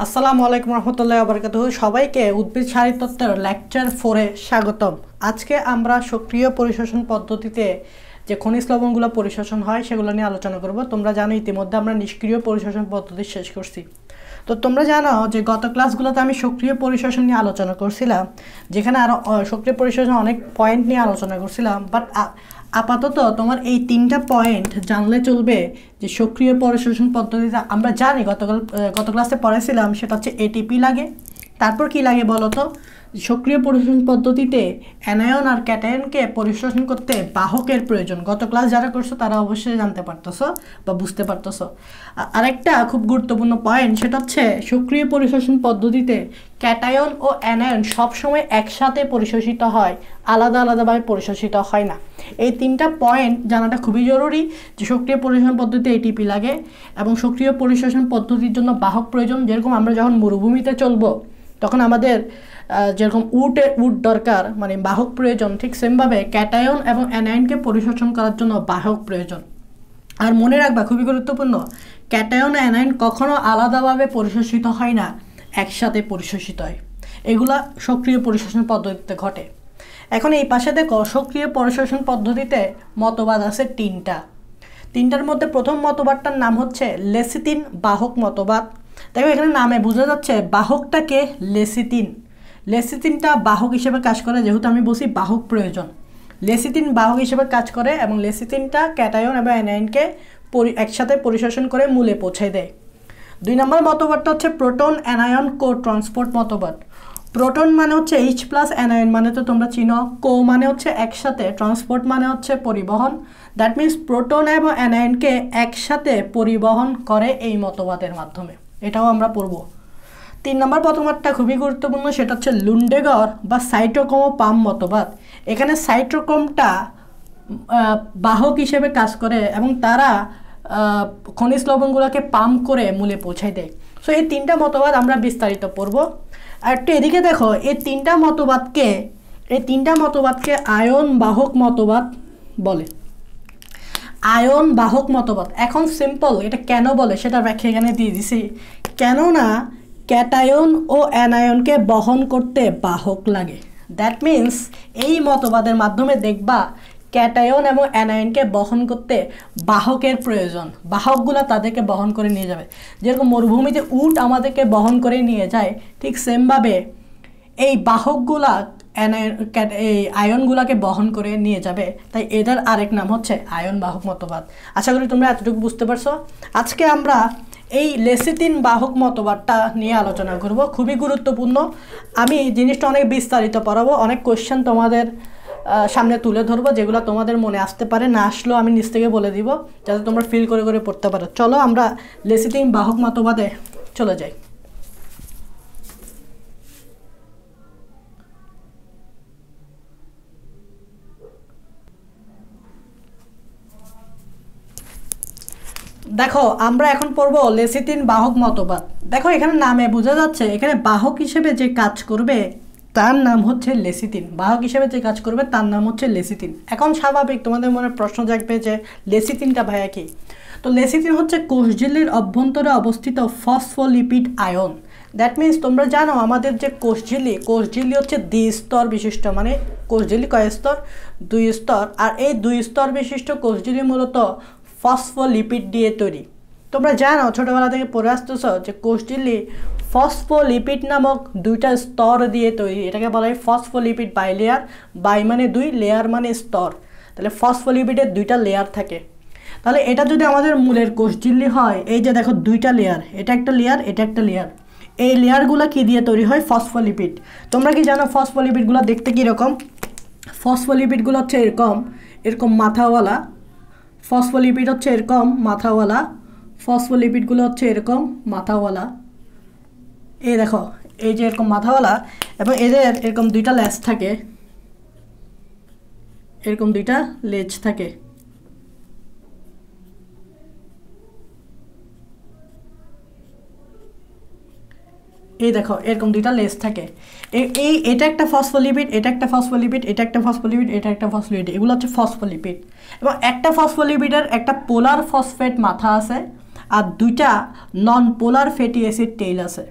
আসসালামু আলাইকুম রহমতুল্লাহি ওয়া বারাকাতুহু। সবাইকে উদ্ভিদ শারীরতত্ত্বের লেকচার 4 এ স্বাগতম। আজকে আমরা সক্রিয় পরিশোষণ পদ্ধতিতে যে খনিজ লবণগুলো পরিশোষণ হয় সেগুলো নিয়ে আলোচনা করব। তোমরা জানো ইতিমধ্যে আমরা নিষ্ক্রিয় পরিশোষণ পদ্ধতি শেষ করছি। তো তোমরা জানো যে গত ক্লাসগুলোতে আমি সক্রিয় পরিশোষণ নিয়ে আলোচনা করছিলাম, যেখানে আরও সক্রিয় পরিশোষণ অনেক পয়েন্ট নিয়ে আলোচনা করছিলাম। বাট আপাতত তোমার এই 3টা পয়েন্ট জানলে চলবে যে সক্রিয় পরিশোষণ পদ্ধতিতে আমরা জানি গত ক্লাসে পড়েছিলাম, সেটা হচ্ছে এটিপি লাগে। তারপর কি লাগে বলো তো? সক্রিয় পরিশোষণ পদ্ধতিতে অ্যানায়ন আর ক্যাটায়নকে পরিশোষণ করতে বাহকের প্রয়োজন। গত ক্লাস যারা করছো তারা অবশ্যই জানতে পারতেছো বা বুঝতে পারতেছো। আরেকটা খুব গুরুত্বপূর্ণ পয়েন্ট, সেটা হচ্ছে সক্রিয় পরিশোষণ পদ্ধতিতে ক্যাটায়ন ও অ্যানায়ন সবসময় একসাথে পরিশোষিত হয়, আলাদা আলাদাভাবে পরিশোষিত হয় না। এই 3টা পয়েন্ট জানাটা খুবই জরুরি যে সক্রিয় পরিশোষণ পদ্ধতিতে এটিপি লাগে এবং সক্রিয় পরিশোষণ পদ্ধতির জন্য বাহক প্রয়োজন। যেরকম আমরা যখন মরুভূমিতে চলবো তখন আমাদের যেরকম উড দরকার, মানে বাহক প্রয়োজন, ঠিক সেমভাবে ক্যাটায়ন এবং অ্যানায়নকে পরিশোষণ করার জন্য বাহক প্রয়োজন। আর মনে রাখবা, খুবই গুরুত্বপূর্ণ, ক্যাটায়ন ও অ্যানায়ন কখনো আলাদাভাবে পরিশোষিত হয় না, একসাথে পরিশোষিত হয়। এগুলা সক্রিয় পরিশোষণ পদ্ধতিতে ঘটে। এখন এই পাশে দেখো, সক্রিয় পরিশোষণ পদ্ধতিতে মতবাদ আছে 3টার মধ্যে প্রথম মতবাদটার নাম হচ্ছে লেসিতিন বাহক মতবাদ। দেখো এখানে নামে বোঝা যাচ্ছে বাহকটাকে লেসিতিন। লেসিতিনটা বাহক হিসেবে কাজ করে, যেহেতু আমি বলছি বাহক প্রয়োজন। লেসিতিন বাহক হিসেবে কাজ করে এবং লেসিতিনটা ক্যাটায়ন এবং অ্যানায়নকে একসাথে পরিশোষণ করে মূলে পৌঁছে দেয়। 2 নম্বর মতবাদটা হচ্ছে প্রোটন অ্যানায়ন কো ট্রান্সপোর্ট মতবাদ। প্রোটন মানে হচ্ছে H+, অ্যানায়ন মানে তো তোমরা চিনো, কো মানে হচ্ছে একসাথে, ট্রান্সপোর্ট মানে হচ্ছে পরিবহন। দ্যাট মিন্স প্রোটন এবং অ্যানায়নকে একসাথে পরিবহন করে এই মতবাদের মাধ্যমে। এটাও আমরা পড়ব। 3 নম্বর মতবাদটা খুবই গুরুত্বপূর্ণ, সেটা হচ্ছে লুন্ডেগর বা সাইটোক্রোম পাম্প মতবাদ। এখানে সাইটোক্রোমটা বাহক হিসেবে কাজ করে এবং তারা খনিজ লবণগুলোকে পাম্প করে মূলে পৌঁছায় দেয়। সো এই 3টা মতবাদ আমরা বিস্তারিত পড়ব। আর একটু এদিকে দেখো, এই 3টা মতবাদকে আয়ন বাহক মতবাদ বলে। আয়ন বাহক মতবাদ। এখন সিম্পল, এটা কেন বলে সেটা ব্যাখ্যা এখানে দিয়ে দিছি। কেননা ক্যাটায়ন ও অ্যানায়নকে বহন করতে বাহক লাগে। দ্যাট মিন্স এই মতবাদের মাধ্যমে দেখবা ক্যাটায়ন এবং অ্যানায়নকে বহন করতে বাহকের প্রয়োজন। বাহকগুলো তাদেরকে বহন করে নিয়ে যাবে। যেরকম মরুভূমিতে উট আমাদেরকে বহন করে নিয়ে যায়, ঠিক সেমভাবে এই বাহকগুলা এই আয়নগুলাকে বহন করে নিয়ে যাবে। তাই এদের আরেক নাম হচ্ছে আয়ন বাহক মতবাদ। আশা করি তোমরা এতটুকু বুঝতে পারছো। আজকে আমরা এই লেসিতিন বাহক মতবাদটা নিয়ে আলোচনা করব, খুবই গুরুত্বপূর্ণ। আমি জিনিসটা অনেক বিস্তারিত পড়াবো, অনেক কোয়েশ্চেন তোমাদের সামনে তুলে ধরবো, যেগুলো তোমাদের মনে আসতে পারে, না আসলেও আমি নিজ থেকে বলে দিব, যাতে তোমরা ফিল করে করে পড়তে পারো। চলো আমরা লেসিতিন বাহক মতবাদে চলে যাই। দেখো আমরা এখন পড়বো লেসিতিন বাহক মতবাদ। দেখো এখানে নামে বোঝা যাচ্ছে, এখানে বাহক হিসেবে যে কাজ করবে তার নাম হচ্ছে লেসিতিন। বাহক হিসেবে যে কাজ করবে তার নাম হচ্ছে লেসিতিন। এখন স্বাভাবিক তোমাদের মনে প্রশ্ন জাগবে যে লেসিতিনটা ভাইয়া কি? তো লেসিতিন হচ্ছে কোষঝিল্লির অভ্যন্তরে অবস্থিত ফসফোলিপিড আয়ন। দ্যাট মিন্স তোমরা জানো আমাদের যে কোষঝিল্লি হচ্ছে দ্বিস্তর বিশিষ্ট, মানে কোষঝিল্লি কয় স্তর? 2 স্তর। আর এই 2 স্তর বিশিষ্ট কোষঝিল্লি মূলত ফসফোলিপিড দিয়ে তৈরি। তোমরা জানো ছোটোবেলা থেকে পড়ে আসতেছ যে কোষঝিল্লি ফসফোলিপিড নামক 2টা স্তর দিয়ে তৈরি। এটাকে বলা হয় ফসফোলিপিড বাইলেয়ার। বাই মানে 2, লেয়ার মানে স্তর। তাহলে ফসফোলিপিডের 2টা লেয়ার থাকে। তাহলে এটা যদি আমাদের মূলের কোষঝিল্লি হয়, এই যে দেখো 2টা লেয়ার, এটা একটা লেয়ার, এটা একটা লেয়ার। এই লেয়ারগুলো কি দিয়ে তৈরি হয়? ফসফোলিপিড। তোমরা কি জানো ফসফোলিপিডগুলো দেখতে কীরকম? ফসফোলিপিডগুলো হচ্ছে এরকম মাথাওয়ালা। ফসফোলিপিড হচ্ছে এরকম মাথাওয়ালা, ফসফোলিপিডগুলো হচ্ছে এরকম মাথাওয়ালা। এই দেখো, এই যে এরকম মাথাওয়ালা, এবং এদের এরকম 2টা লেজ থাকে, এরকম 2টা লেজ থাকে। এই দেখো এরকম 2টা লেজ থাকে। এটা একটা ফসফোলিপিড, এটা একটা ফসফোলিপিড, এটা একটা ফসফোলিপিড, এটা একটা ফসফোলিপিড। এগুলো হচ্ছে ফসফোলিপিড। এবং একটা ফসফোলিপিডের একটা পোলার ফসফেট মাথা আছে আর 2টা নন পোলার ফ্যাটি অ্যাসিড টেইল আছে।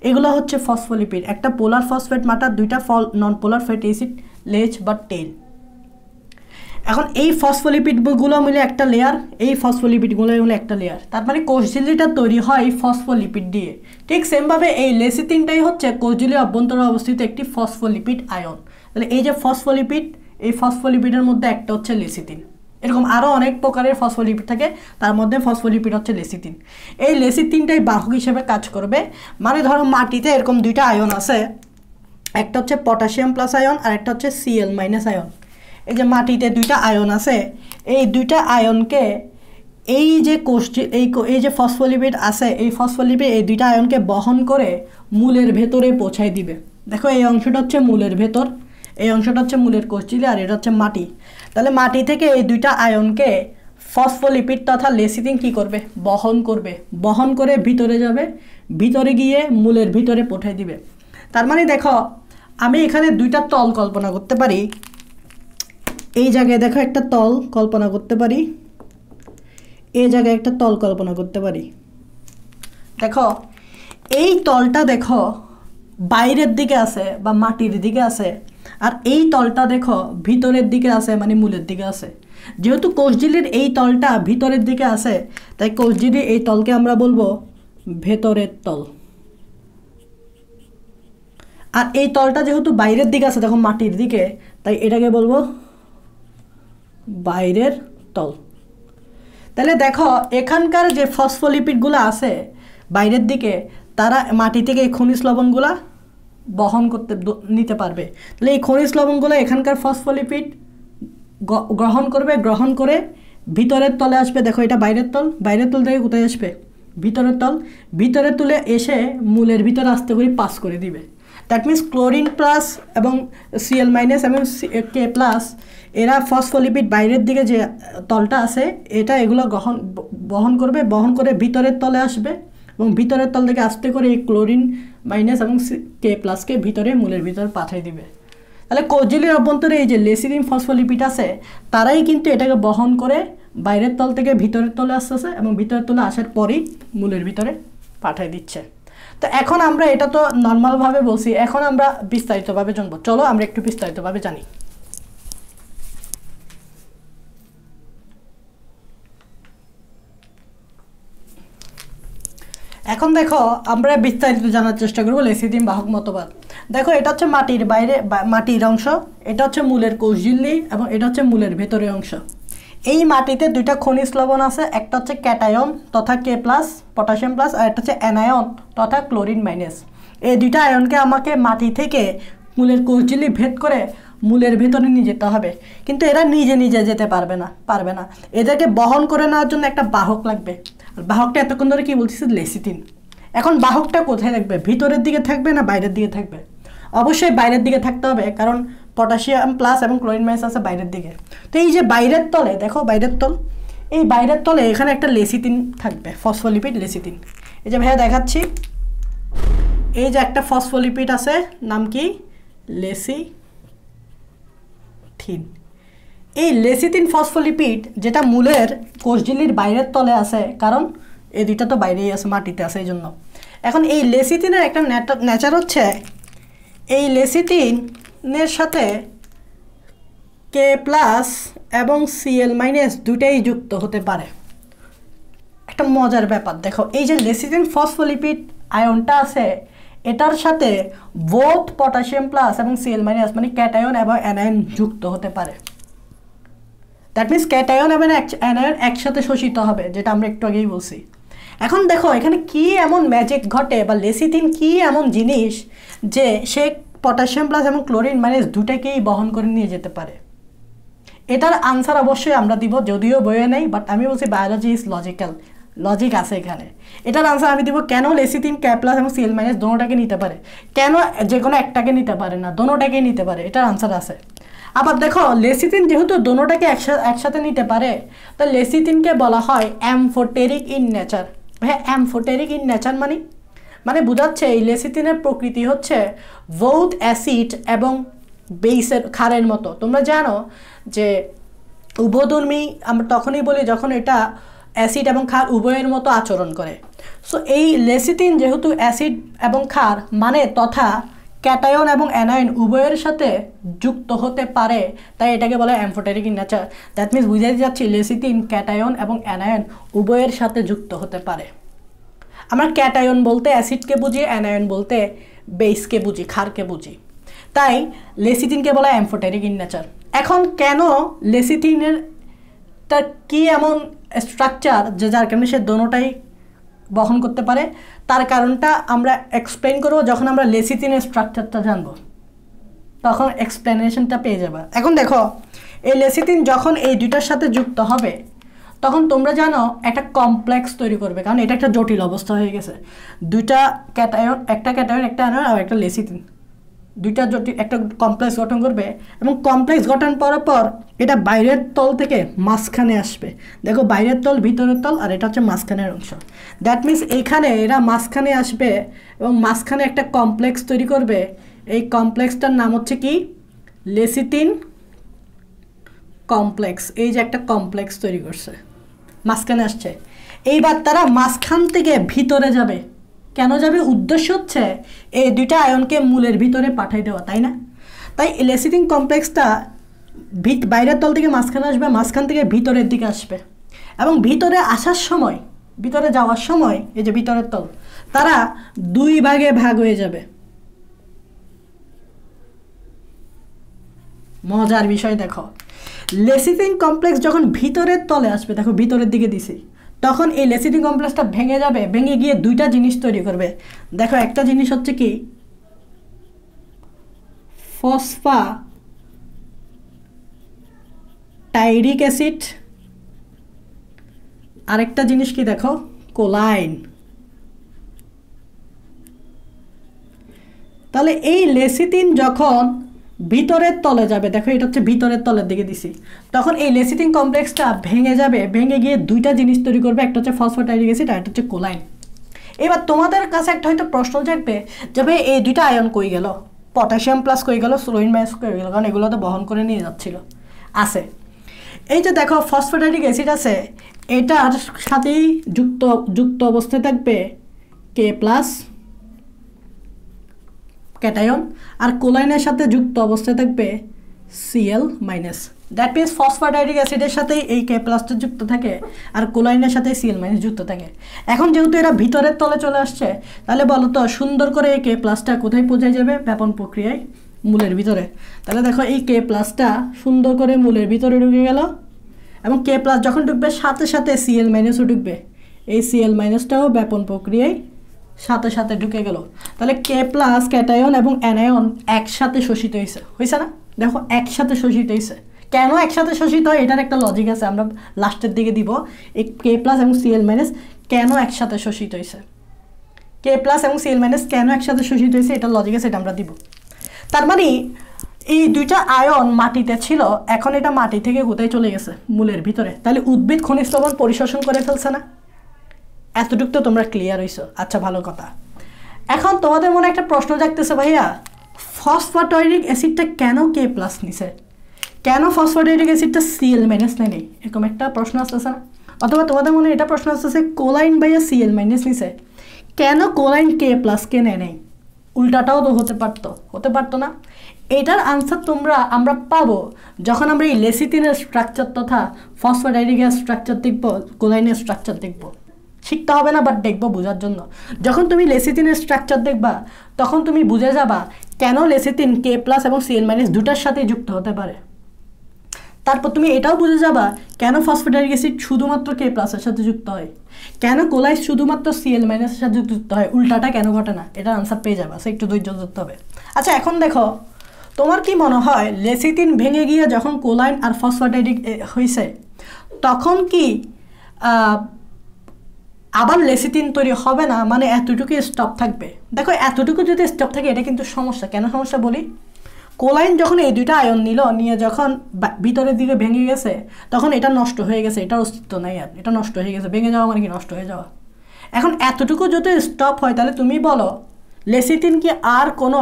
এগুলো হচ্ছে ফসফোলিপিড, একটা পোলার ফসফেট মাটার, দুইটা নন পোলার ফ্যাটি অ্যাসিড, লেজ বা টেল। এখন এই ফসফোলিপিডগুলো মিলে একটা লেয়ার, এই ফসফোলিপিডগুলো মিলে একটা লেয়ার, তার মানে কোষঝিল্লিটা তৈরি হয় ফসফোলিপিড দিয়ে। ঠিক সেমভাবে এই লেসিথিনটাই হচ্ছে কোষঝিল্লির অভ্যন্তরে অবস্থিত একটি ফসফোলিপিড আয়ন। তাহলে এই যে ফসফোলিপিড, এই ফসফোলিপিডের মধ্যে একটা হচ্ছে লেসিথিন। এরকম আরও অনেক প্রকারের ফসফোলিপিড থাকে, তার মধ্যে ফসফোলিপিড হচ্ছে লেসিথিন। এই লেসিথিনটাই বাহক হিসেবে কাজ করবে। মানে ধরো মাটিতে এরকম দুইটা আয়ন আছে, একটা হচ্ছে পটাশিয়াম প্লাস আয়ন আর একটা হচ্ছে Cl মাইনাস আয়ন। এই যে মাটিতে দুইটা আয়ন আছে, এই দুইটা আয়নকে এই যে এই যে ফসফোলিপিড আছে, এই ফসফোলিপিড এই দুইটা আয়নকে বহন করে মূলের ভেতরে পৌঁছায় দিবে। দেখো এই অংশটা হচ্ছে মূলের ভেতর, এই অংশটা হচ্ছে মূলের কোষঝিল্লি, আর এটা হচ্ছে মাটি। তাহলে মাটি থেকে এই দুইটা আয়নকে ফসফোলিপিড তথা লেসিথিন কি করবে? বহন করবে, বহন করে ভিতরে যাবে, ভিতরে গিয়ে মূলের ভিতরে পৌঁছায় দিবে। তার মানে দেখো আমি এখানে দুইটা তল কল্পনা করতে পারি। এই জায়গায় দেখো একটা তল কল্পনা করতে পারি, এই জায়গায় একটা তল কল্পনা করতে পারি। দেখো এই তলটা দেখো বাইরের দিকে আছে বা মাটির দিকে আছে, আর এই তলটা দেখো ভিতরের দিকে আছে, মানে মূলের দিকে আছে। যেহেতু কোষঝিল্লির এই তলটা ভিতরের দিকে আছে, তাই কোষঝিল্লির এই তলকে আমরা বলবো ভেতরের তল। আর এই তলটা যেহেতু বাইরের দিকে আছে, দেখো মাটির দিকে, তাই এটাকে বলবো বাইরের তল। তাহলে দেখো এখানকার যে ফসফোলিপিডগুলো আছে বাইরের দিকে, তারা মাটি থেকে এই খনিজ লবণগুলা বহন করতে নিতে পারবে। তাহলে এই খনিজ লবণগুলো এখানকার ফসফোলিপিড গ্রহণ করবে, গ্রহণ করে ভিতরের তলে আসবে। দেখো এটা বাইরের তল, বাইরের তল থেকে কোথায় আসবে? ভিতরের তল, ভিতরের তলে এসে মূলের ভিতরে আস্তে করে পাস করে দিবে। দ্যাট মিনস ক্লোরিন প্লাস এবং Cl মাইনাস এবং K প্লাস, এরা ফসফোলিপিড বাইরের দিকে যে তলটা আছে এটা এগুলো বহন করবে, বহন করে ভিতরের তলে আসবে এবং ভিতরের তল থেকে আস্তে করে এই ক্লোরিন মাইনাস এবং K প্লাসকে ভিতরে মূলের ভিতরে পাঠিয়ে দিবে। তাহলে কোষঝিল্লির অভ্যন্তরে এই যে লেসিথিন ফসফোলিপিড আছে, তারাই কিন্তু এটাকে বহন করে বাইরের তল থেকে ভিতরের তলে আসতেছে এবং ভিতরের তলে আসার পরই মূলের ভিতরে পাঠিয়ে দিচ্ছে। তো এখন আমরা এটা তো নর্মালভাবে বলছি, এখন আমরা বিস্তারিতভাবে জানবো। চলো আমরা একটু বিস্তারিতভাবে জানি। এখন দেখো আমরা বিস্তারিত জানার চেষ্টা করবো লেসিথিন বাহক মতবাদ। দেখো এটা হচ্ছে মাটির বাইরে মাটির অংশ, এটা হচ্ছে মূলের কোষঝিল্লি এবং এটা হচ্ছে মূলের ভেতরের অংশ। এই মাটিতে দুইটা খনিজ লবণ আছে, একটা হচ্ছে ক্যাটায়ন তথা K প্লাস পটাশিয়াম প্লাস, আর একটা হচ্ছে অ্যানায়ন তথা ক্লোরিন মাইনাস। এই দুইটা আয়নকে আমাকে মাটি থেকে মূলের কোষঝিল্লি ভেদ করে মূলের ভেতরে নিয়ে যেতে হবে, কিন্তু এরা নিজে নিজে যেতে পারবে না। এদেরকে বহন করে নেওয়ার জন্য একটা বাহক লাগবে। আর বাহকটা এতক্ষণ ধরে কি বলতেছি? লেসিথিন। এখন বাহকটা কোথায় থাকবে? ভিতরের দিকে থাকবে না বাইরের দিকে থাকবে? অবশ্যই বাইরের দিকে থাকতে হবে, কারণ পটাশিয়াম প্লাস এবং ক্লোরিন মাইনাস আছে বাইরের দিকে। তো এই যে বাইরের তলে দেখো, বাইরের তল, এই বাইরের তলে এখানে একটা লেসিথিন থাকবে, ফসফোলিপিড লেসিথিন। এই যে ভাইয়া দেখাচ্ছি, এই যে একটা ফসফোলিপিড আছে, নাম কি? লেসিথিন। এই লেসিথিন ফসফোলিপিড যেটা মূলের কোষঝিল্লির বাইরের তলে আছে, কারণ এই দুইটা তো বাইরেই আছে, মাটিতে আছে, এই জন্য। এখন এই লেসিথিনের একটা নেচার হচ্ছে, এই লেসিথিনের সাথে K প্লাস এবং Cl মাইনাস দুটাই যুক্ত হতে পারে। একটা মজার ব্যাপার দেখো, এই যে লেসিথিন ফসফোলিপিড আয়নটা আছে, এটার সাথে বোথ পটাশিয়াম প্লাস এবং Cl মাইনাস মানে ক্যাটায়ন এবং অ্যানায়ন যুক্ত হতে পারে। দ্যাট মিনস ক্যাটায়ন এবং অ্যানায়ন একসাথে শোষিত হবে, যেটা আমরা একটু আগেই বলছি। এখন দেখো এখানে কি এমন ম্যাজিক ঘটে, বা লেসিথিন কি এমন জিনিস যে সে পটাশিয়াম প্লাস এবং ক্লোরিন মাইনাস দুটাকেই বহন করে নিয়ে যেতে পারে। এটার আনসার অবশ্যই আমরা দিব, যদিও বইয়ে নেই, বাট আমি বলছি বায়োলজি ইজ লজিক্যাল, লজিক আছে এখানে। এটার আনসার আমি দিব, কেন লেসিথিন K প্লাস এবং Cl মাইনাস দোনোটাকে নিতে পারে, কেন যে কোনো একটাকে নিতে পারে না, দোনোটাকেই নিতে পারে, এটার আনসার আছে। আবার দেখো লেসিথিন যেহেতু দোনোটাকে একসাথে নিতে পারে, তো লেসিথিনকে বলা হয় অ্যামফোটেরিক ইন নেচার। হ্যাঁ, অ্যামফোটেরিক ইন নেচার মানে বোঝাচ্ছে এই লেসিথিনের প্রকৃতি হচ্ছে বোথ অ্যাসিড এবং বেসের, ক্ষারের মতো। তোমরা জানো যে উভধর্মী আমরা তখনই বলি যখন এটা অ্যাসিড এবং ক্ষার উভয়ের মতো আচরণ করে। সো এই লেসিথিন যেহেতু অ্যাসিড এবং ক্ষার মানে তথা ক্যাটায়ন এবং অ্যানায়ন উভয়ের সাথে যুক্ত হতে পারে, তাই এটাকে বলে অ্যামফোটেরিক ইন নেচার। দ্যাট মিনস বুঝাতে যাচ্ছি লেসিথিন ক্যাটায়ন এবং অ্যানায়ন উভয়ের সাথে যুক্ত হতে পারে। আমরা ক্যাটায়ন বলতে অ্যাসিডকে বুঝি, অ্যানায়ন বলতে বেসকে বুঝি, ক্ষারকে বুঝি। তাই লেসিথিনকে বলা অ্যামফোটেরিক ইন নেচার। এখন কেন লেসিথিনের তার কী এমন স্ট্রাকচার যে যার কারণে সে দোনোটাই বহন করতে পারে, তার কারণটা আমরা এক্সপ্লেন করব যখন আমরা লেসিথিনের স্ট্রাকচারটা জানব, তখন এক্সপ্লেনেশনটা পেয়ে যাবে। এখন দেখো এই লেসিথিন যখন এই দুইটার সাথে যুক্ত হবে তখন তোমরা জানো একটা কমপ্লেক্স তৈরি করবে, কারণ এটা একটা জটিল অবস্থা হয়ে গেছে। দুইটা ক্যাটায়ন, একটা ক্যাটায়ন একটা অ্যানায়ন আর একটা লেসিথিন, দুইটা জটিল একটা কমপ্লেক্স গঠন করবে এবং কমপ্লেক্স গঠন করার পর এটা বাইরের তল থেকে মাঝখানে আসবে। দেখো বাইরের তল, ভিতরের তল, আর এটা হচ্ছে মাঝখানের অংশ। দ্যাট মিনস এইখানে এরা মাঝখানে আসবে এবং মাঝখানে একটা কমপ্লেক্স তৈরি করবে। এই কমপ্লেক্সটার নাম হচ্ছে কি? Lecithin complex. এই যে একটা কমপ্লেক্স তৈরি করছে, মাঝখানে আসছে। এইবার তারা মাঝখান থেকে ভিতরে যাবে। কেন যাবে? উদ্দেশ্য হচ্ছে এই দুইটা আয়নকে মূলের ভিতরে পাঠাই দেওয়া, তাই না? তাই লেসিথিন কমপ্লেক্সটা বাইরের তল থেকে মাঝখানে আসবে, মাঝখান থেকে ভিতরের দিকে আসবে এবং ভিতরে আসার সময়, ভিতরে যাওয়ার সময় এই যে ভিতরের তল, তারা দুই ভাগে ভাগ হয়ে যাবে। মজার বিষয় দেখো, লেসিথিন কমপ্লেক্স যখন ভিতরের তলে আসবে, দেখো ভিতরের দিকে দিছি, তখন এই লেসিথিন কমপ্লেক্সটা ভেঙে যাবে, ভেঙে গিয়ে দুইটা জিনিস তৈরি করবে। দেখো একটা জিনিস হচ্ছে কি ফসফাটাইরিক অ্যাসিড, আরেকটা জিনিস কি দেখো কোলাইন। তাহলে এই লেসিথিন যখন ভিতরের তলে যাবে, দেখো এটা হচ্ছে ভিতরের তলের দিকে দিছি, তখন এই লেসিথিন কমপ্লেক্সটা ভেঙে যাবে, ভেঙে গিয়ে দুইটা জিনিস তৈরি করবে, একটা হচ্ছে ফসফোটাইরিক অ্যাসিড আর একটা হচ্ছে কোলাইন। এবার তোমাদের কাছে একটা হয়তো প্রশ্ন জাগবে যে ভাই এই দুইটা আয়ন কই গেল, পটাশিয়াম প্লাস কই গেল, ফ্লোরিন মাইনাস কই গেল, কারণ এগুলো তো বহন করে নিয়ে যাচ্ছিল। আছে এই যে দেখো ফসফোটাইরিক অ্যাসিড আছে, এটার সাথেই যুক্ত অবস্থায় থাকবে কে প্লাস ক্যাটায়ন, আর কোলাইনের সাথে যুক্ত অবস্থায় থাকবে Cl মাইনাস। দ্যাট মিনস ফসফোটাইরিক অ্যাসিডের সাথে এই কে প্লাসটা যুক্ত থাকে আর কোলাইনের সাথে Cl মাইনাস যুক্ত থাকে। এখন যেহেতু এরা ভিতরের তলে চলে আসছে, তাহলে বলো তো সুন্দর করে এই কে প্লাসটা কোথায় পৌঁছায় যাবে? ব্যাপন প্রক্রিয়ায় মূলের ভিতরে। তাহলে দেখো এই কে প্লাসটা সুন্দর করে মূলের ভিতরে ঢুকে গেল এবং কে প্লাস যখন ঢুকবে সাথে সাথে Cl মাইনাসও ঢুকবে, এই Cl মাইনাসটাও ব্যাপন প্রক্রিয়ায় সাথে সাথে ঢুকে গেল। তাহলে কে প্লাস ক্যাটায়ন এবং অ্যানায়ন একসাথে শোষিত হয়েছে না? দেখো একসাথে শোষিত হয়েছে। কেন একসাথে শোষিত হয় এটার একটা লজিক আছে, আমরা লাস্টের দিকে দিব। এই কে প্লাস এবং Cl মাইনাস কেন একসাথে শোষিত হয়েছে, কে প্লাস এবং Cl মাইনাস কেন একসাথে শোষিত হয়েছে এটার লজিক আছে, এটা আমরা দিব। তার মানে এই দুইটা আয়ন মাটিতে ছিল, এখন এটা মাটি থেকে কোথায় চলে গেছে? মূলের ভিতরে। তাহলে উদ্ভিদ খনিজ লবণ পরিশোষণ করে ফেলছে না? এতটুকু তো তোমরা ক্লিয়ার হইছো। আচ্ছা ভালো কথা। এখন তোমাদের মনে একটা প্রশ্ন জাগতেছে, ভাইয়া ফসফোটাইরিক অ্যাসিডটা কেন কে প্লাস নিছে, কেন ফসফোটাইরিক অ্যাসিডটা Cl মাইনাস নেই? এরকম একটা প্রশ্ন আসতেছে না? অথবা তোমাদের মনে এটা প্রশ্ন আসতেছে কোলাইন ভাইয়া Cl মাইনাস নিছে, কেন কোলাইন কে প্লাস কে নেই? উল্টাটাও তো হতে পারতো না? এটার আনসার আমরা পাবো যখন আমরা এই লেসিথিনের স্ট্রাকচার তথা ফসফোটাইরিকের স্ট্রাকচার দেখবো, কোলাইনের স্ট্রাকচার দেখবো। শিখতে হবে না, বাট দেখবো বোঝার জন্য। যখন তুমি লেসিথিনের স্ট্রাকচার দেখবা তখন তুমি বুঝে যাবা কেন লেসিথিন কে প্লাস এবং Cl মাইনাস দুটার সাথে যুক্ত হতে পারে। তারপর তুমি এটাও বুঝে যাবা কেন ফসফোটাইরিক অ্যাসিড শুধুমাত্র কে প্লাসের সাথে যুক্ত হয়, কেন কোলাইন শুধুমাত্র Cl মাইনাসের সাথে যুক্ত হয়, উল্টাটা কেন ঘটে না, এটার আনসার পেয়ে যাবা। সে একটু ধৈর্য ধরতে হবে। আচ্ছা এখন দেখো, তোমার কি মনে হয় লেসিথিন ভেঙে গিয়ে যখন কোলাইন আর ফসফোটাইরিক হয়েছে তখন কি আবার লেসিথিন তৈরি হবে না? মানে এতটুকু স্টপ থাকবে? দেখো এতটুকু যদি স্টপ থাকে এটা কিন্তু সমস্যা। কেন সমস্যা বলি, কোলাইন যখন এই দুইটা আয়ন নিয়ে যখন ভিতরের দিকে ভেঙে গেছে তখন এটা নষ্ট হয়ে গেছে, এটার অস্তিত্ব নাই আর, এটা নষ্ট হয়ে গেছে। ভেঙে যাওয়া মানে কি নষ্ট হয়ে যাওয়া। এখন এতটুকু যদি স্টপ হয় তাহলে তুমি বলো লেসিথিন কি আর কোনো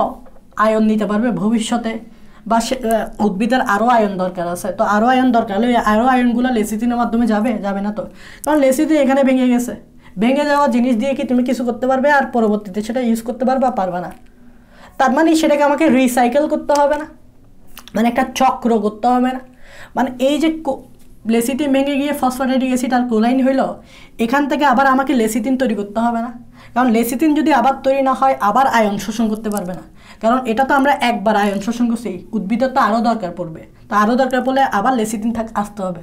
আয়ন নিতে পারবে ভবিষ্যতে? বা উদ্ভিদের আরও আয়ন দরকার আছে, তো আরও আয়ন দরকার হলে আরও আয়নগুলো লেসিথিনের মাধ্যমে যাবে না তো, কারণ লেসিথিন এখানে ভেঙে গেছে, ভেঙে যাওয়া জিনিস দিয়ে কি তুমি কিছু করতে পারবে আর পরবর্তীতে সেটা ইউজ করতে পারবে বা পারবে না? তার মানে সেটাকে আমাকে রিসাইকেল করতে হবে না, মানে একটা চক্র করতে হবে না। মানে এই যে লেসিটিন ভেঙে গিয়ে ফসফেটিক অ্যাসিড আর কোলাইন হইল, এখান থেকে আবার আমাকে লেসিটিন তৈরি করতে হবে না। কারণ লেসিটিন যদি আবার তৈরি না হয় আবার আয়ন শোষণ করতে পারবে না, কারণ এটা তো আমরা একবার আয়ন শোষণ করছি, উদ্ভিদের তো আরও দরকার পড়বে, তো আরও দরকার পড়লে আবার লেসিটিন আসতে হবে।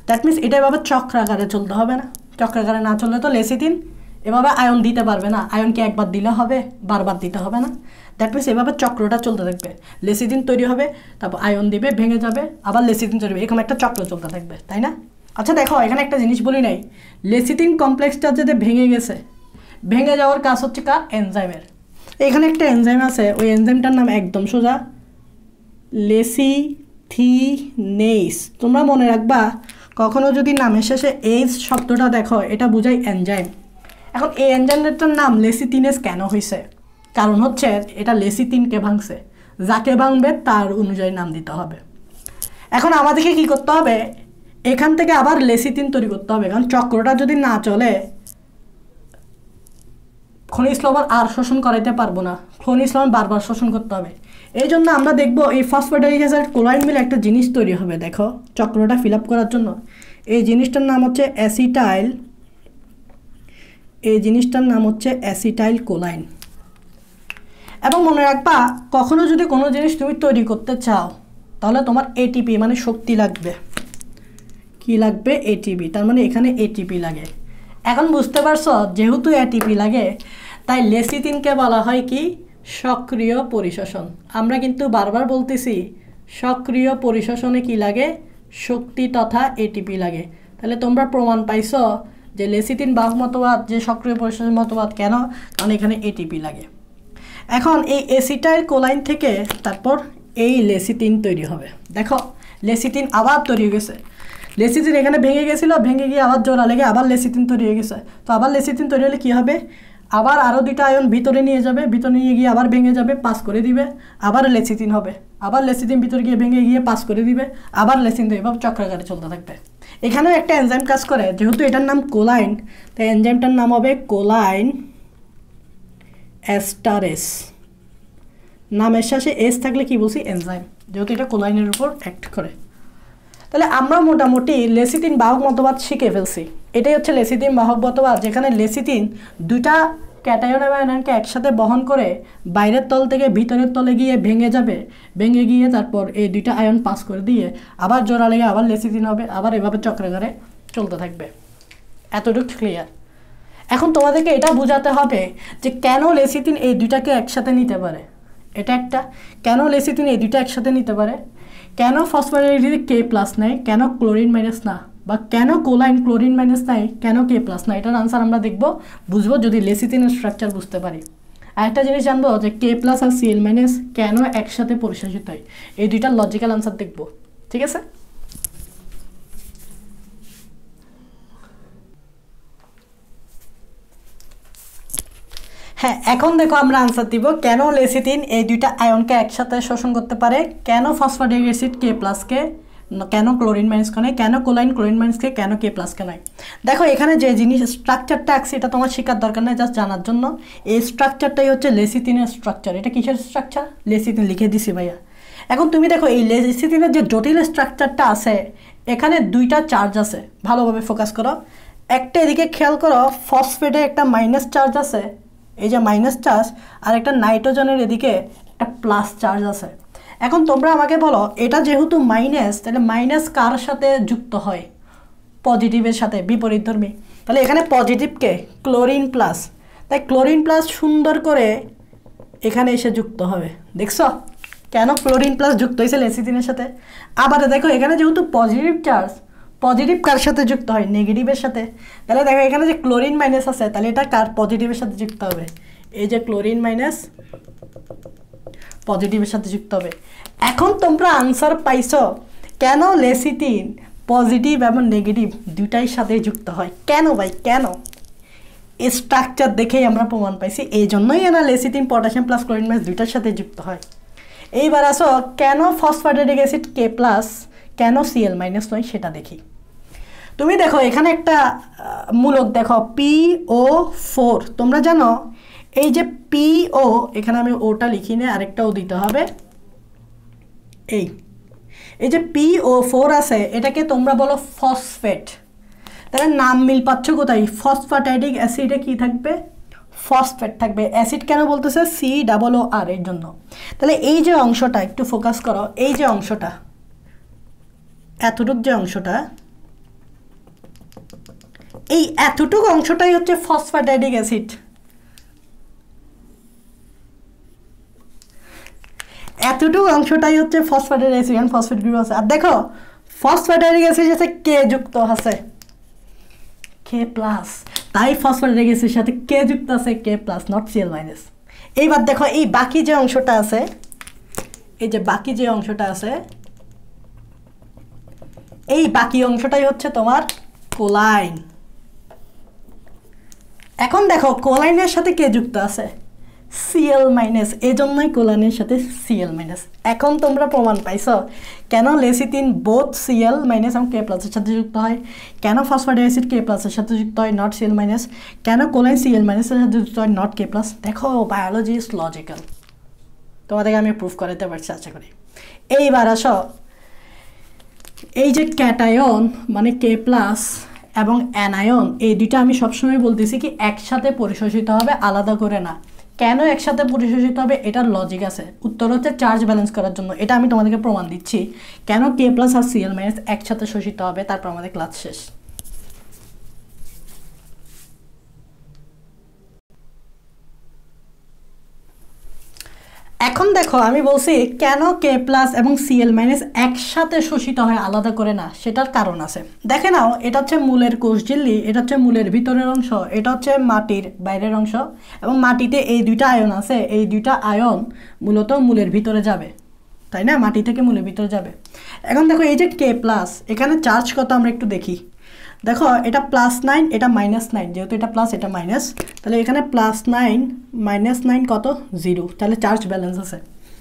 দ্যাট মিনস এটা এভাবে চক্রাকারে চলতে হবে না। চক্রাকারে না চললে তো লেসিটিন এভাবে আয়ন দিতে পারবে না। আয়নকে একবার দিলে হবে, বারবার দিতে হবে না। দ্যাট মিনস এভাবে চক্রটা চলতে থাকবে, লেসিটিন তৈরি হবে, তারপর আয়ন দিবে, ভেঙে যাবে, আবার লেসিটিন তৈরি হবে, এরকম একটা চক্র চলতে থাকবে, তাই না? আচ্ছা দেখো, এখানে একটা জিনিস বলি নাই, লেসিটিন কমপ্লেক্সটা যাতে ভেঙে গেছে, ভেঙে যাওয়ার কাজ হচ্ছে কার? এনজাইমের। এখানে একটা এনজাইম আছে, ওই এনজাইমটার নাম একদম সোজা লেসিথিনেস। তোমরা মনে রাখবা, কখনো যদি নামের শেষে এইস শব্দটা দেখো, এটা বোঝায় এনজাইম। এখন এই এনজাইমটার নাম লেসিথিনেস কেন হয়েছে? কারণ হচ্ছে এটা লেসিথিনকে ভাঙছে, যাকে ভাঙবে তার অনুযায়ী নাম দিতে হবে। এখন আমাদেরকে কি করতে হবে? এখান থেকে আবার লেসিথিন তৈরি করতে হবে, কারণ চক্রটা যদি না চলে খনিজ লবণ আর শোষণ করাইতে পারবো না, খনিজ লবণ বারবার শোষণ করতে হবে। এই জন্য আমরা দেখবো এই ফসফেটিক অ্যাসিড কোলাইন মিলে একটা জিনিস তৈরি হবে, দেখো চক্রটা ফিল আপ করার জন্য। এই জিনিসটার নাম হচ্ছে অ্যাসিটাইল, এই জিনিসটার নাম হচ্ছে অ্যাসিটাইল কোলাইন। এবং মনে রাখবা, কখনো যদি কোনো জিনিস তুমি তৈরি করতে চাও তাহলে তোমার এটিপি মানে শক্তি লাগবে। কি লাগবে? এটিপি। তার মানে এখানে এটিপি লাগে। এখন বুঝতে পারছো, যেহেতু এটিপি লাগে তাই লেসিথিনকে বলা হয় কি? সক্রিয় পরিশোষণ। আমরা কিন্তু বারবার বলতেছি সক্রিয় পরিশোষণে কি লাগে? শক্তি তথা এটিপি লাগে। তাহলে তোমরা প্রমাণ পাইছো যে লেসিথিন বাহক মতবাদ যে সক্রিয় পরিশোষণ মতবাদ কেন? কারণ এখানে এটিপি লাগে। এখন এই অ্যাসিটাইল কোলাইন থেকে তারপর এই লেসিথিন তৈরি হবে। দেখো লেসিথিন আবার তৈরি হয়ে গেছে, লেসিথিন এখানে ভেঙে গেছিল, ভেঙে গিয়ে আবার জোড়া লেগে আবার লেসিথিন তৈরি হয়ে গেছে। তো আবার লেসিথিন তৈরি হলে কী হবে? আবার আরও দুইটা আয়ন ভিতরে নিয়ে যাবে, ভিতরে নিয়ে গিয়ে আবার ভেঙে যাবে, পাস করে দিবে, আবার লেসিথিন হবে, আবার লেসিথিন ভিতরে গিয়ে ভেঙে গিয়ে পাস করে দিবে, আবার লেসিথিন এভাবে চক্রাকারে চলতে থাকবে। এখানেও একটা এনজাইম কাজ করে, যেহেতু এটার নাম কোলাইন তাই এনজাইমটার নাম হবে কোলাইন এস্টারেস। নামের শেষে এস থাকলে কি বলছি? এনজাইম, যেহেতু এটা কোলাইনের উপর অ্যাক্ট করে। তাহলে আমরা মোটামুটি লেসিথিন বাহক মতবাদ শিখে ফেলছি। এটাই হচ্ছে লেসিথিন বাহক মতবাদ, যেখানে লেসিথিন দুইটা ক্যাটায়ন এবং আয়নকে একসাথে বহন করে বাইরের তল থেকে ভিতরের তলে গিয়ে ভেঙে যাবে, ভেঙে গিয়ে তারপর এই দুইটা আয়ন পাস করে দিয়ে আবার জোড়া লেগে আবার লেসিথিন হবে, আবার এভাবে চক্রাকারে চলতে থাকবে। এতটুকু ক্লিয়ার? এখন তোমাদেরকে এটা বোঝাতে হবে যে কেন লেসিথিন এই দুইটাকে একসাথে নিতে পারে। এটা একটা, কেন লেসিথিন এই দুইটা একসাথে নিতে পারে, কেন ফসফেট কে প্লাস নেয়, কেন ক্লোরিন মাইনাস না, বা কেন কোলাইন ক্লোরিন মাইনাস নেয়, কেন কে প্লাস না, এটার আনসার আমরা দেখবো, বুঝবো যদি লেসিথিনের স্ট্রাকচার বুঝতে পারি। আরেকটা জিনিস জানবো যে কে প্লাস আর সিএল মাইনাস কেন একসাথে পরিশোষিত হয়, এই দুইটার লজিক্যাল আনসার দেখবো। ঠিক আছে? হ্যাঁ, এখন দেখো আমরা আনসার দিব কেন লেসিথিন এই দুইটা আয়নকে একসাথে শোষণ করতে পারে, কেন ফসফেটিক অ্যাসিড কে প্লাসকে, কেন ক্লোরিন মাইনাসকে নয়, কেন কোলাইন ক্লোরিন মাইনাসকে, কেন কে প্লাসকে নয়। দেখো এখানে যে জিনিস স্ট্রাকচারটা আছে এটা তোমার শেখার দরকার নেই, জাস্ট জানার জন্য। এই স্ট্রাকচারটাই হচ্ছে লেসিথিনের স্ট্রাকচার। এটা কিসের স্ট্রাকচার? লেসিথিন লিখে দিছি ভাইয়া। এখন তুমি দেখো এই লেসিথিনের যে জটিল স্ট্রাকচারটা আছে, এখানে দুইটা চার্জ আছে, ভালোভাবে ফোকাস করো। একটা এদিকে খেয়াল করো, ফসফেটে একটা মাইনাস চার্জ আছে, এই যে মাইনাস চার্জ, আর একটা নাইট্রোজেনের এদিকে একটা প্লাস চার্জ আছে। এখন তোমরা আমাকে বলো, এটা যেহেতু মাইনাস, তাহলে মাইনাস কার সাথে যুক্ত হয়? পজিটিভের সাথে, বিপরীতধর্মী। তাহলে এখানে পজিটিভকে ক্লোরিন প্লাস, তাই ক্লোরিন প্লাস সুন্দর করে এখানে এসে যুক্ত হবে। দেখছো কেন ক্লোরিন প্লাস যুক্ত হয়েছে লেসিথিনের সাথে? আবার দেখো এখানে যেহেতু পজিটিভ চার্জ, পজিটিভ কার সাথে যুক্ত হয়? নেগেটিভের সাথে। তাহলে দেখো এখানে যে ক্লোরিন মাইনাস আছে, তাহলে এটা কার? পজিটিভের সাথে যুক্ত হবে। এই যে ক্লোরিন মাইনাস পজিটিভের সাথে যুক্ত হবে। এখন তোমরা আনসার পাইছো কেন লেসিথিন পজিটিভ এবং নেগেটিভ দুইটাই সাথে যুক্ত হয়। কেন ভাই, কেন? স্ট্রাকচার দেখেই আমরা প্রমাণ পাইছি, এই জন্যই না lecithin potassium plus chlorine minus দুইটার সাথে যুক্ত হয়। এইবার আসো কেন ফসফেটিক অ্যাসিড কে প্লাস, কেন সিএল মাইনাস নয় সেটা দেখি। তুমি দেখো এখানে একটা মূলক দেখো PO4, তোমরা জানো এই যে PO, এখানে আমি ওটা লিখি না, আরেকটা ও দিতে হবে। এই যে PO4 আছে এটাকে তোমরা বলো ফসফেট। তাহলে নাম মিল পাচ্ছ কোথায়? ফসফ্যাটিডিক অ্যাসিডে কি থাকবে? ফসফেট থাকবে। অ্যাসিড কেন বলতেছে? COOR এর জন্য। তাহলে এই যে অংশটা একটু ফোকাস করো, এই যে অংশটা, এতটুক যে অংশটা, এই এতটুক অংশটাই হচ্ছে ফসফ্যাটিডিক অ্যাসিড। এতটুকু অংশটাই হচ্ছে ফসফেটের অ্যাসিড, ফসফেট গ্রুপ আছে। আর দেখো ফসফেটিক অ্যাসিড সাথে কে যুক্ত আছে, K+, তাই ফসফেটিক অ্যাসিডের সাথে কে যুক্ত আছে, K+, নট Cl-। এইবার দেখো এই বাকি যে অংশটা আছে, এই যে বাকি যে অংশটা আছে, এই বাকি অংশটাই হচ্ছে তোমার কোলাইন। এখন দেখো কোলাইনের সাথে কে যুক্ত আছে, Cl-, এজন্যই কোলাইনের সাথে Cl-। এখন তোমরা প্রমাণ পাইছো কেন লেসিথিন বোথ Cl- এবং K+ এর সাথে যুক্ত হয়, কেন ফসফেটিক অ্যাসিড K+ এর সাথে যুক্ত হয়, নট Cl-, কেন কোলাইন Cl- এর সাথে যুক্ত হয়, নট K+। দেখো বায়োলজি ইজ লজিক্যাল, তোমাদেরকে আমি প্রুফ করাতে পারছি আশা করি। এইবার আসো, এই যে ক্যাটায়ন মানে K+ এবং অ্যানায়ন, এই দুইটা আমি সবসময় বলতেছি কি একসাথে পরিশোষিত হবে, আলাদা করে না। কেন একসাথে পরিশোষিত হবে এটার লজিক আছে, উত্তর হচ্ছে চার্জ ব্যালেন্স করার জন্য। এটা আমি তোমাদেরকে প্রমাণ দিচ্ছি কেন K+ আর Cl- একসাথে শোষিত হবে, তারপর আমাদের ক্লাস শেষ। এখন দেখো আমি বলছি কেন K+ এবং Cl- একসাথে শোষিত হয়, আলাদা করে না, সেটার কারণ আছে। দেখে নাও, এটা হচ্ছে মূলের কোষঝিল্লি, এটা হচ্ছে মূলের ভিতরের অংশ, এটা হচ্ছে মাটির বাইরের অংশ, এবং মাটিতে এই দুইটা আয়ন আছে, এই দুইটা আয়ন মূলত মূলের ভিতরে যাবে, তাই না? মাটি থেকে মূলের ভিতরে যাবে। এখন দেখো এই যে K+, এখানে চার্জ কত আমরা একটু দেখি। দেখো এটা +9, এটা -9, যেহেতু এটা প্লাস এটা মাইনাস, তাহলে এখানে +9 -9 কত? 0। তাহলে চার্জ ব্যালেন্স আছে।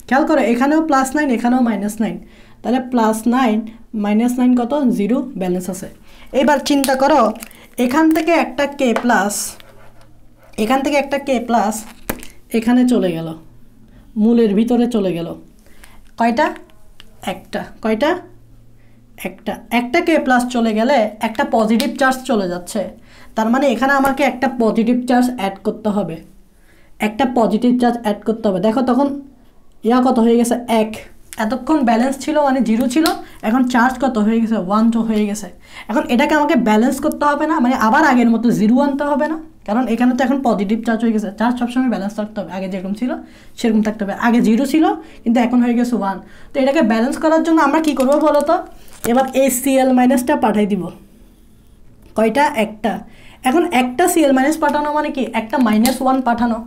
খেয়াল করো এখানেও +9, এখানেও -9, তাহলে +9 -9 কত? 0, ব্যালেন্স আছে। এবার চিন্তা করো এখান থেকে একটা K+, এখান থেকে একটা K+ এখানে চলে গেল, মূলের ভিতরে চলে গেল। কয়টা? একটা। কয়টা? একটা K+ চলে গেলে একটা পজিটিভ চার্জ চলে যাচ্ছে, তার মানে এখানে আমাকে একটা পজিটিভ চার্জ অ্যাড করতে হবে, একটা পজিটিভ চার্জ অ্যাড করতে হবে। দেখো তখন কত হয়ে গেছে? 1। এতক্ষণ ব্যালেন্স ছিল মানে 0 ছিল, এখন চার্জ কত হয়ে গেছে? 1 হয়ে গেছে। এখন এটাকে আমাকে ব্যালেন্স করতে হবে না, মানে আবার আগের মতো 0 আনতে হবে না, কারণ এখানে তো এখন পজিটিভ চার্জ হয়ে গেছে। চার্জ সবসময় ব্যালেন্স থাকতে হবে, আগে যেরকম ছিল সেরকম থাকতে হবে। আগে 0 ছিল কিন্তু এখন হয়ে গেছে 1। তো এটাকে ব্যালেন্স করার জন্য আমরা কি করবো বলো তো? এবার এই Cl- পাঠাই দিব। কয়টা? একটা। এখন একটা Cl- পাঠানো মানে কি? একটা -1 পাঠানো।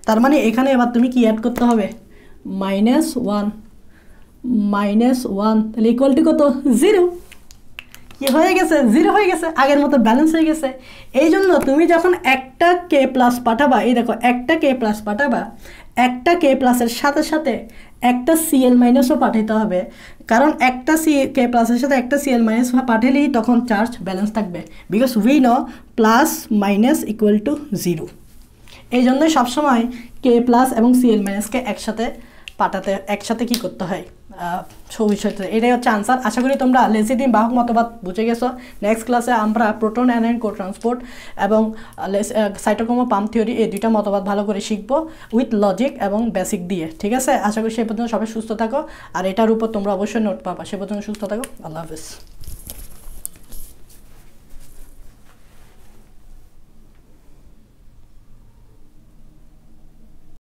তার মানে এখানে এবার তুমি কি অ্যাড করতে হবে? -1, তাহলে ইকুয়াল টু কত? 0। কি হয়ে গেছে? 0 হয়ে গেছে, আগের মতো ব্যালেন্স হয়ে গেছে। এই জন্য তুমি যখন একটা K+ পাঠাবা, এই দেখো একটা K+ পাঠাবা, একটা K+ এর সাথে সাথে একটা Cl- পাঠাতে হবে, কারণ একটা K+ এর সাথে একটা Cl- পাঠালেই তখন চার্জ ব্যালেন্স থাকবে, বিকজ উই নো +- 0। এই জন্যই সবসময় K+ এবং Cl- একসাথে পাঠাতে, একসাথে কি করতে হয়, বিষয়টা। এটাই হচ্ছে আনসার। আশা করি তোমরা লেসিথিন বাহক মতবাদ বুঝে গেছো। নেক্সট ক্লাসে আমরা প্রোটন অ্যানায়ন কো ট্রান্সপোর্ট এবং সাইটোক্রোম পাম্প থিওরি, এই দুইটা মতবাদ ভালো করে শিখবো উইথ লজিক এবং বেসিক দিয়ে। ঠিক আছে? আশা করি সে পর্যন্ত সবাই সুস্থ থাকো, আর এটার উপর তোমরা অবশ্যই নোট পাবা। সে পর্যন্ত সুস্থ থাকো। আল্লাহ হাফেজ।